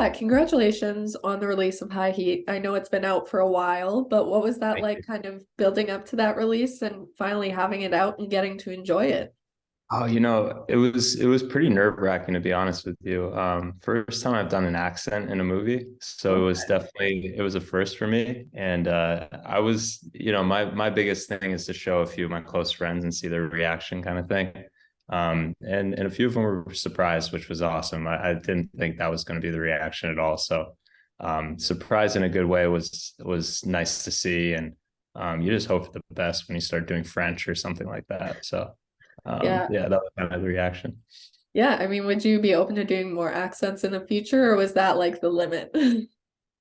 Yeah, congratulations on the release of High Heat. I know it's been out for a while, but what was that Thank like you. kind of building up to that release and finally having it out and getting to enjoy it? Oh, it was pretty nerve-wracking to be honest with you. First time I've done an accent in a movie, so Okay. it was a first for me. And I was, my biggest thing is to show a few of my close friends and see their reaction kind of thing. And a few of them were surprised, which was awesome. I didn't think that was going to be the reaction at all. So surprised in a good way was nice to see. And you just hope for the best when you start doing French or something like that. So. Yeah. Yeah, that was kind of the reaction. Yeah, I mean, would you be open to doing more accents in the future, or was that like the limit?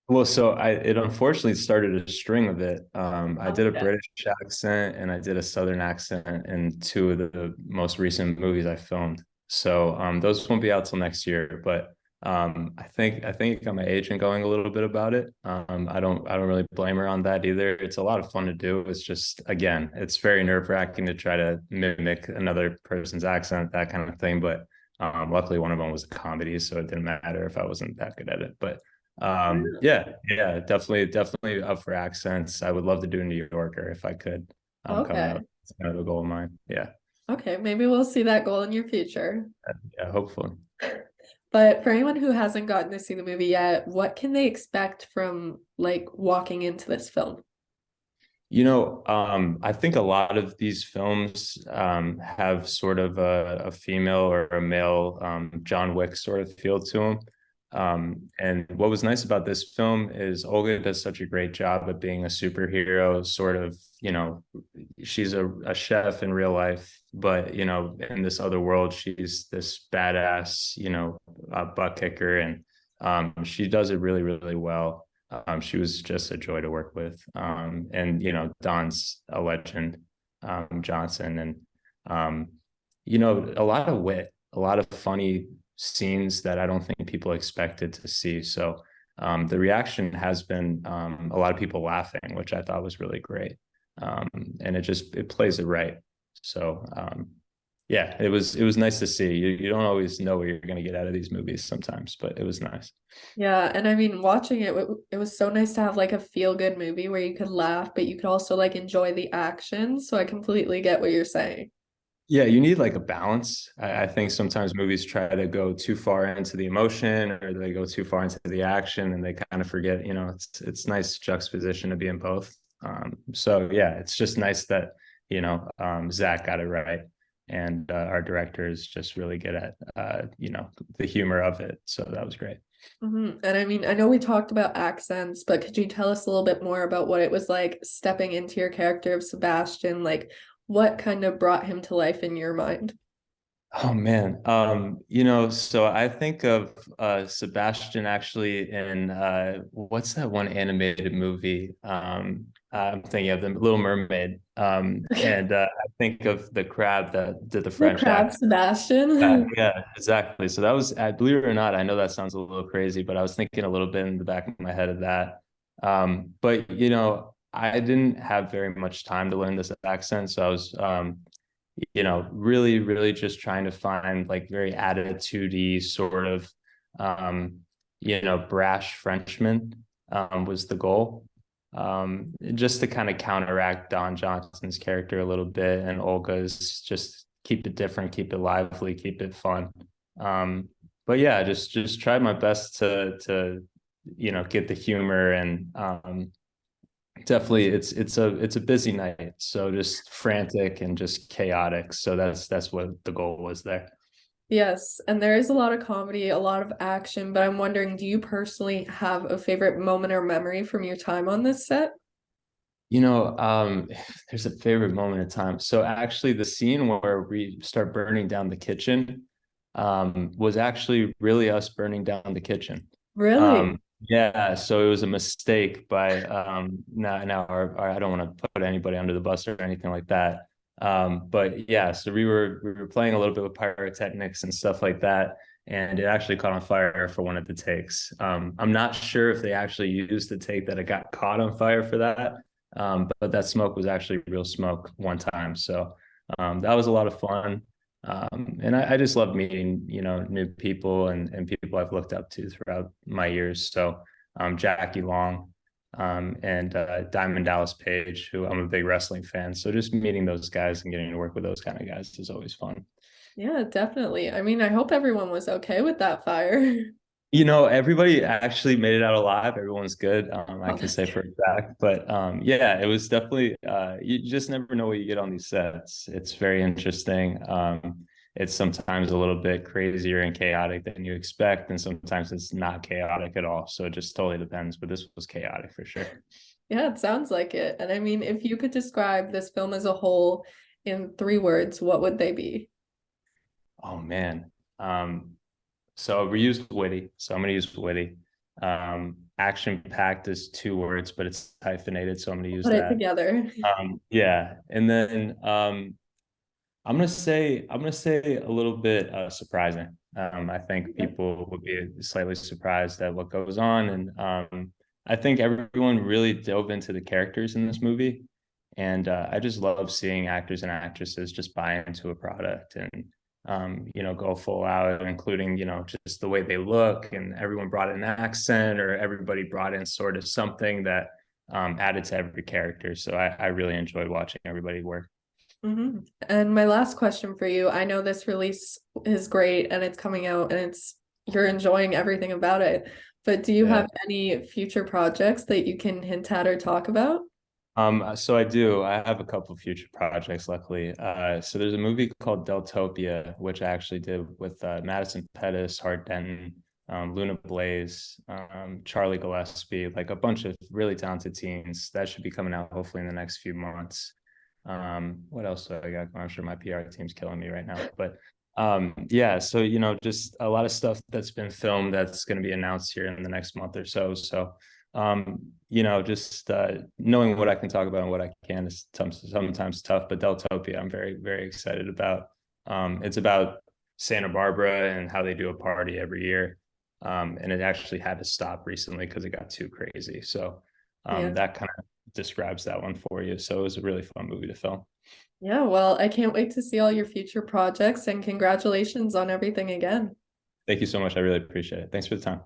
Well, so it unfortunately started a string of it. I did a Okay. British accent and I did a Southern accent in two of the most recent movies I filmed. So those won't be out till next year, but I think got my agent going a little bit about it. I don't really blame her on that either. It's a lot of fun to do. It's just again, it's very nerve-wracking to try to mimic another person's accent, that kind of thing. But luckily one of them was a comedy, so it didn't matter if I wasn't that good at it. But yeah, definitely up for accents. I would love to do a New Yorker if I could. Coming Okay. up, it's kind of a goal of mine. Yeah, Okay, maybe we'll see that goal in your future. yeah, hopefully. But for anyone who hasn't gotten to see the movie yet, what can they expect from like walking into this film? I think a lot of these films have sort of a female or a male John Wick sort of feel to them. And what was nice about this film is Olga does such a great job of being a superhero, sort of, she's a chef in real life, but, in this other world, she's this badass, butt kicker. And she does it really, really well. She was just a joy to work with. And Don's a legend, Johnson, and a lot of wit, a lot of funny scenes that I don't think people expected to see. So the reaction has been a lot of people laughing, which I thought was really great. And it plays it right. So yeah, it was nice to see. You don't always know what you're going to get out of these movies sometimes, but it was nice. Yeah, and I mean, watching it, it was so nice to have like a feel-good movie where you could laugh, but you could also like enjoy the action. So I completely get what you're saying. Yeah, you need like a balance. I think sometimes movies try to go too far into the emotion or they go too far into the action and they kind of forget, it's nice juxtaposition to be in both. So yeah, it's just nice that, Zach got it right. And our directors just really good at, the humor of it. So that was great. And I mean, I know we talked about accents, but could you tell us a little bit more about what it was like stepping into your character of Sebastian? Like, what kind of brought him to life in your mind? Oh man. So I think of Sebastian actually in what's that one animated movie? I'm thinking of the Little Mermaid. And I think of the crab that did the The French crab accent. Sebastian. Yeah, exactly. So that was, believe it or not, I know that sounds a little crazy, but I was thinking a little bit in the back of my head of that. But I didn't have very much time to learn this accent, so I was really, really just trying to find like very attitudey sort of, brash Frenchman was the goal. Just to kind of counteract Don Johnson's character a little bit and Olga's just keep it different, keep it lively, keep it fun. But yeah, just tried my best to get the humor and definitely it's a busy night, so just frantic and just chaotic, so that's what the goal was there. Yes, and there is a lot of comedy, a lot of action, but I'm wondering, do you personally have a favorite moment or memory from your time on this set? There's a favorite moment in time, so actually the scene where we start burning down the kitchen was actually really us burning down the kitchen. Really? Yeah, so it was a mistake by now I don't want to put anybody under the bus or anything like that. But yeah, so we were playing a little bit with pyrotechnics and stuff like that, and it actually caught on fire for one of the takes. I'm not sure if they actually used the take that it got caught on fire for that, but that smoke was actually real smoke one time. So that was a lot of fun. And I just love meeting, new people and people I've looked up to throughout my years. So Jackie Long and Diamond Dallas Page, who I'm a big wrestling fan. So just meeting those guys and getting to work with those kind of guys is always fun. Yeah, definitely. I mean, I hope everyone was okay with that fire. Everybody actually made it out alive. Everyone's good. I Oh, can that's say for good. a fact, but yeah, it was definitely, you just never know what you get on these sets. It's very interesting. It's sometimes a little bit crazier and chaotic than you expect, and sometimes it's not chaotic at all. So it just totally depends, but this was chaotic for sure. Yeah, it sounds like it. And I mean, if you could describe this film as a whole in 3 words, what would they be? Oh man. So we used witty. So I'm gonna use witty. Action packed is 2 words, but it's hyphenated, so I'm gonna use Put it that. together. Yeah, and then I'm gonna say a little bit surprising. I think Okay. people would be slightly surprised at what goes on, and I think everyone really dove into the characters in this movie, and I just love seeing actors and actresses just buy into a product and go full out, including just the way they look, and everyone brought in an accent, or everybody brought in sort of something that added to every character. So I really enjoyed watching everybody work. And my last question for you, I know this release is great and it's coming out and you're enjoying everything about it, but do you Yeah. have any future projects that you can hint at or talk about? So I do. I have a couple of future projects, luckily. So there's a movie called Deltopia, which I actually did with Madison Pettis, Hart Denton, Luna Blaze, Charlie Gillespie, like a bunch of really talented teens. That should be coming out hopefully in the next few months. What else do I got? I'm sure my PR team's killing me right now, but yeah. So just a lot of stuff that's been filmed that's going to be announced here in the next month or so. So just knowing what I can talk about and what I can is sometimes tough, but Deltopia, I'm very, very excited about. It's about Santa Barbara and how they do a party every year. And it actually had to stop recently because it got too crazy. So Yeah. that kind of describes that one for you. So it was a really fun movie to film. Yeah, well, I can't wait to see all your future projects and congratulations on everything again. Thank you so much. I really appreciate it. Thanks for the time.